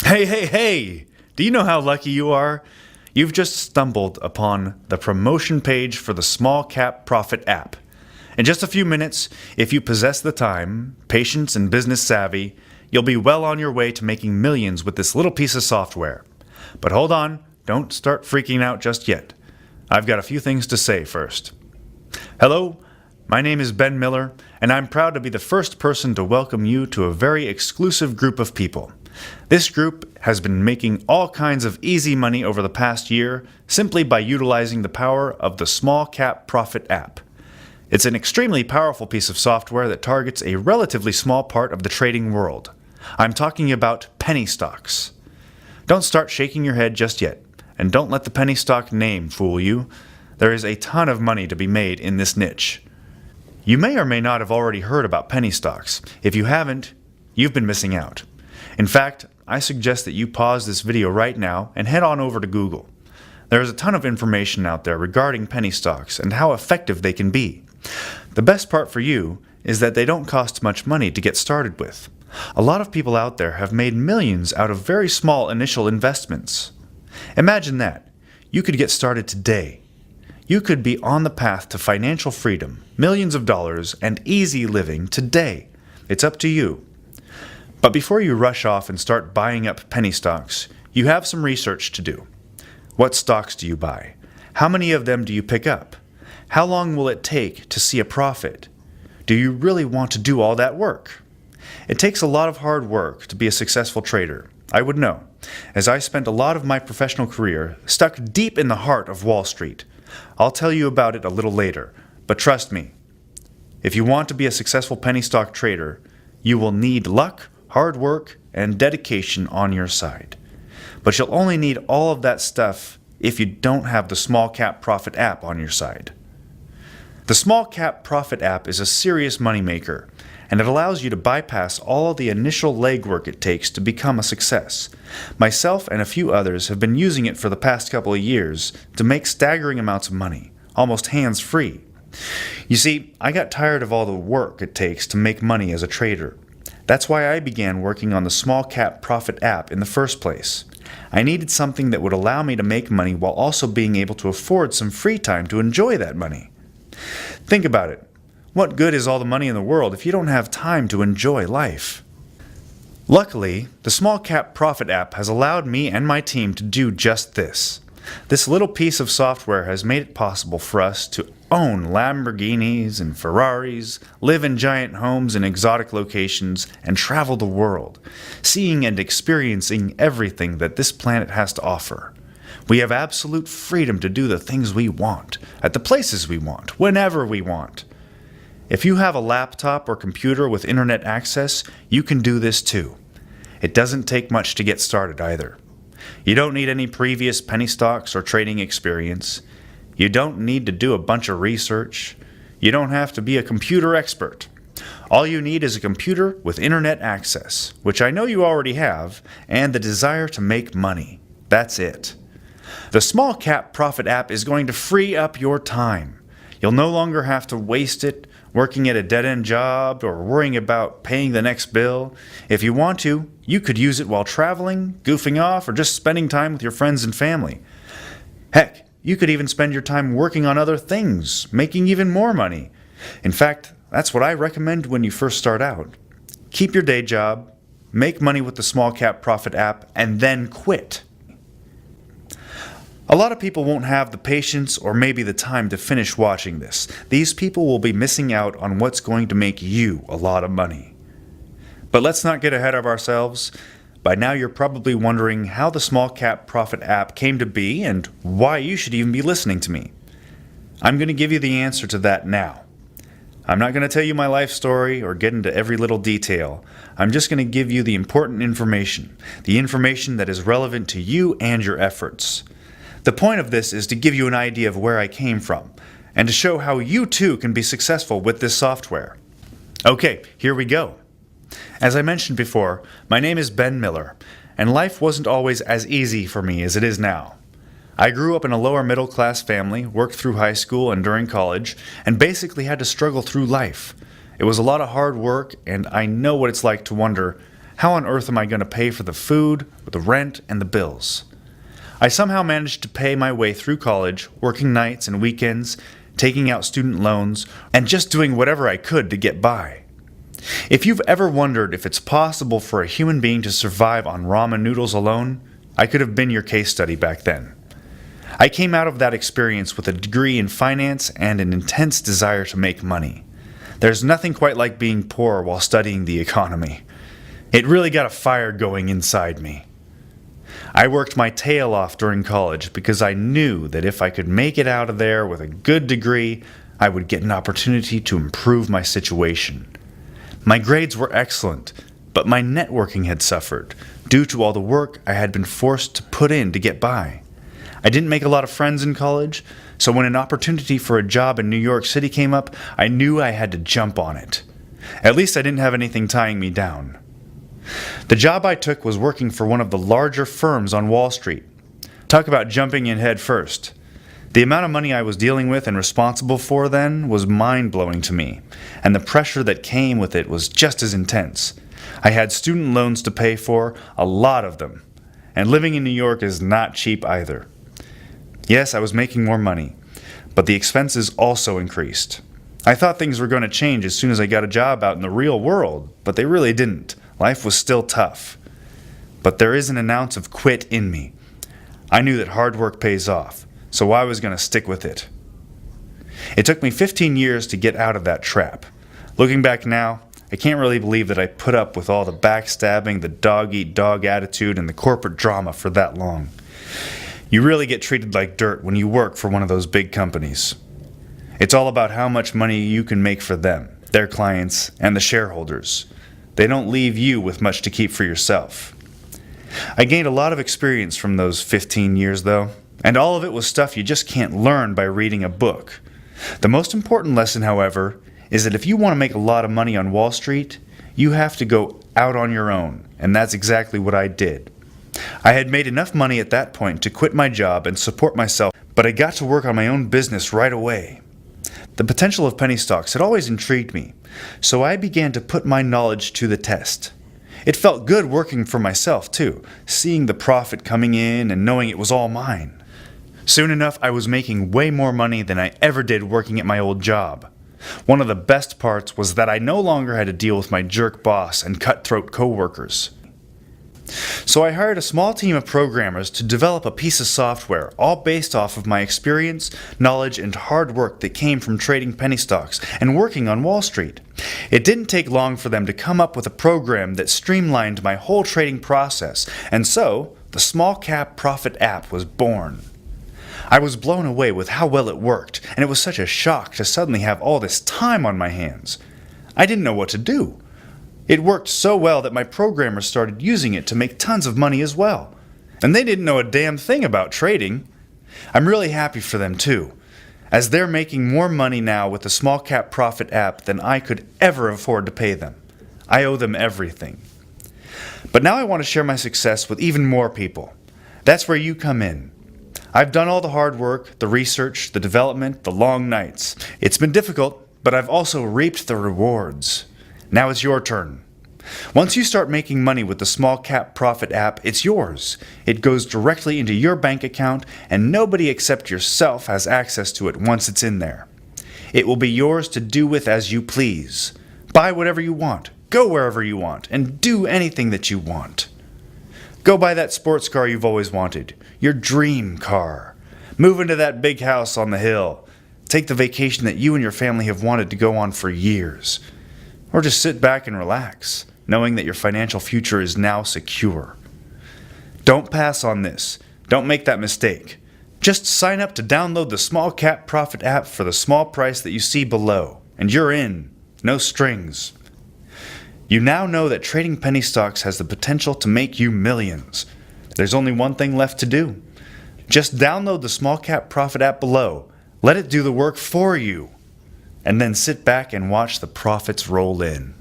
Hey, hey, hey! Do you know how lucky you are? You've just stumbled upon the promotion page for the Small Cap Profit app. In just a few minutes, if you possess the time, patience, and business savvy, you'll be well on your way to making millions with this little piece of software. But hold on, don't start freaking out just yet. I've got a few things to say first. Hello, my name is Ben Miller, and I'm proud to be the first person to welcome you to a very exclusive group of people. This group has been making all kinds of easy money over the past year simply by utilizing the power of the Small Cap Profit app. It's an extremely powerful piece of software that targets a relatively small part of the trading world. I'm talking about penny stocks. Don't start shaking your head just yet, and don't let the penny stock name fool you. There is a ton of money to be made in this niche. You may or may not have already heard about penny stocks. If you haven't, you've been missing out. In fact, I suggest that you pause this video right now and head on over to Google. There is a ton of information out there regarding penny stocks and how effective they can be. The best part for you is that they don't cost much money to get started with. A lot of people out there have made millions out of very small initial investments. Imagine that. You could get started today. You could be on the path to financial freedom, millions of dollars, and easy living today. It's up to you. But before you rush off and start buying up penny stocks, you have some research to do. What stocks do you buy? How many of them do you pick up? How long will it take to see a profit? Do you really want to do all that work? It takes a lot of hard work to be a successful trader. I would know, as I spent a lot of my professional career stuck deep in the heart of Wall Street. I'll tell you about it a little later, but trust me, if you want to be a successful penny stock trader, you will need luck, hard work, and dedication on your side. But you'll only need all of that stuff if you don't have the Small Cap Profit app on your side. The Small Cap Profit app is a serious moneymaker, and it allows you to bypass all the initial legwork it takes to become a success. Myself and a few others have been using it for the past couple of years to make staggering amounts of money, almost hands-free. You see, I got tired of all the work it takes to make money as a trader. That's why I began working on the Small Cap Profit app in the first place. I needed something that would allow me to make money while also being able to afford some free time to enjoy that money. Think about it. What good is all the money in the world if you don't have time to enjoy life? Luckily, the Small Cap Profit app has allowed me and my team to do just this. This little piece of software has made it possible for us to own Lamborghinis and Ferraris, live in giant homes in exotic locations, and travel the world, seeing and experiencing everything that this planet has to offer. We have absolute freedom to do the things we want, at the places we want, whenever we want. If you have a laptop or computer with internet access, you can do this too. It doesn't take much to get started either. You don't need any previous penny stocks or trading experience. You don't need to do a bunch of research. You don't have to be a computer expert. All you need is a computer with internet access, which I know you already have, and the desire to make money. That's it. The Small Cap Profit app is going to free up your time. You'll no longer have to waste it working at a dead-end job or worrying about paying the next bill. If you want to, you could use it while traveling, goofing off, or just spending time with your friends and family. Heck, you could even spend your time working on other things, making even more money. In fact, that's what I recommend when you first start out. Keep your day job, make money with the Small Cap Profit app, and then quit. A lot of people won't have the patience or maybe the time to finish watching this. These people will be missing out on what's going to make you a lot of money. But let's not get ahead of ourselves. By now you're probably wondering how the Small Cap Profit app came to be and why you should even be listening to me. I'm going to give you the answer to that now. I'm not going to tell you my life story or get into every little detail. I'm just going to give you the important information, the information that is relevant to you and your efforts. The point of this is to give you an idea of where I came from, and to show how you too can be successful with this software. Okay, here we go. As I mentioned before, my name is Ben Miller, and life wasn't always as easy for me as it is now. I grew up in a lower middle class family, worked through high school and during college, and basically had to struggle through life. It was a lot of hard work, and I know what it's like to wonder, how on earth am I going to pay for the food, the rent, and the bills? I somehow managed to pay my way through college, working nights and weekends, taking out student loans, and just doing whatever I could to get by. If you've ever wondered if it's possible for a human being to survive on ramen noodles alone, I could have been your case study back then. I came out of that experience with a degree in finance and an intense desire to make money. There's nothing quite like being poor while studying the economy. It really got a fire going inside me. I worked my tail off during college because I knew that if I could make it out of there with a good degree, I would get an opportunity to improve my situation. My grades were excellent, but my networking had suffered due to all the work I had been forced to put in to get by. I didn't make a lot of friends in college, so when an opportunity for a job in New York City came up, I knew I had to jump on it. At least I didn't have anything tying me down. The job I took was working for one of the larger firms on Wall Street. Talk about jumping in head first. The amount of money I was dealing with and responsible for then was mind-blowing to me, and the pressure that came with it was just as intense. I had student loans to pay for, a lot of them, and living in New York is not cheap either. Yes, I was making more money, but the expenses also increased. I thought things were going to change as soon as I got a job out in the real world, but they really didn't. Life was still tough. But there isn't an ounce of quit in me. I knew that hard work pays off, so I was going to stick with it. It took me 15 years to get out of that trap. Looking back now, I can't really believe that I put up with all the backstabbing, the dog-eat-dog attitude, and the corporate drama for that long. You really get treated like dirt when you work for one of those big companies. It's all about how much money you can make for them, their clients, and the shareholders. They don't leave you with much to keep for yourself. I gained a lot of experience from those 15 years, though, and all of it was stuff you just can't learn by reading a book. The most important lesson, however, is that if you want to make a lot of money on Wall Street, you have to go out on your own, and that's exactly what I did. I had made enough money at that point to quit my job and support myself, but I got to work on my own business right away. The potential of penny stocks had always intrigued me, so I began to put my knowledge to the test. It felt good working for myself, too, seeing the profit coming in and knowing it was all mine. Soon enough, I was making way more money than I ever did working at my old job. One of the best parts was that I no longer had to deal with my jerk boss and cutthroat coworkers. So I hired a small team of programmers to develop a piece of software, all based off of my experience, knowledge, and hard work that came from trading penny stocks and working on Wall Street. It didn't take long for them to come up with a program that streamlined my whole trading process, and so the Small Cap Profit app was born. I was blown away with how well it worked, and it was such a shock to suddenly have all this time on my hands. I didn't know what to do. It worked so well that my programmers started using it to make tons of money as well. And they didn't know a damn thing about trading. I'm really happy for them too, as they're making more money now with the Small Cap Profit app than I could ever afford to pay them. I owe them everything. But now I want to share my success with even more people. That's where you come in. I've done all the hard work, the research, the development, the long nights. It's been difficult, but I've also reaped the rewards. Now it's your turn. Once you start making money with the Small Cap Profit app, it's yours. It goes directly into your bank account, and nobody except yourself has access to it once it's in there. It will be yours to do with as you please. Buy whatever you want, go wherever you want, and do anything that you want. Go buy that sports car you've always wanted, your dream car. Move into that big house on the hill. Take the vacation that you and your family have wanted to go on for years. Or just sit back and relax, knowing that your financial future is now secure. Don't pass on this. Don't make that mistake. Just sign up to download the Small Cap Profit app for the small price that you see below, and you're in. No strings. You now know that trading penny stocks has the potential to make you millions. There's only one thing left to do. Just download the Small Cap Profit app below. Let it do the work for you. And then sit back and watch the profits roll in.